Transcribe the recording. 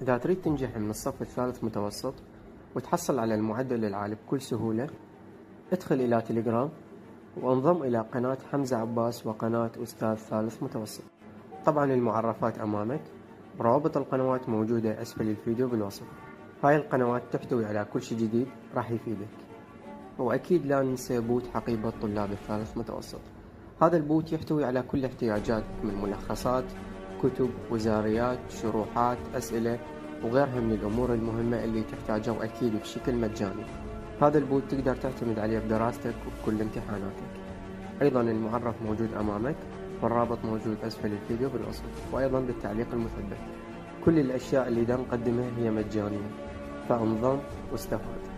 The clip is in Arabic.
إذا تريد تنجح من الصف الثالث متوسط وتحصل على المعدل العالي بكل سهولة، ادخل إلى تليجرام وانضم إلى قناة حمزة عباس وقناة أستاذ ثالث متوسط. طبعا المعرفات أمامك، روابط القنوات موجودة أسفل الفيديو بالوصف. هاي القنوات تحتوي على كل شي جديد راح يفيدك. وأكيد لا ننسى بوت حقيبة طلاب الثالث متوسط. هذا البوت يحتوي على كل احتياجات من ملخصات، كتب، وزاريات، شروحات، أسئلة وغيرها من الأمور المهمة اللي تحتاجها، وأكيد بشكل مجاني. هذا البوت تقدر تعتمد عليه بدراستك وبكل امتحاناتك. أيضا المعرف موجود أمامك، والرابط موجود أسفل الفيديو بالوصف، وأيضا بالتعليق المثبت. كل الأشياء اللي دا نقدمها هي مجانية، فانضم واستفاد.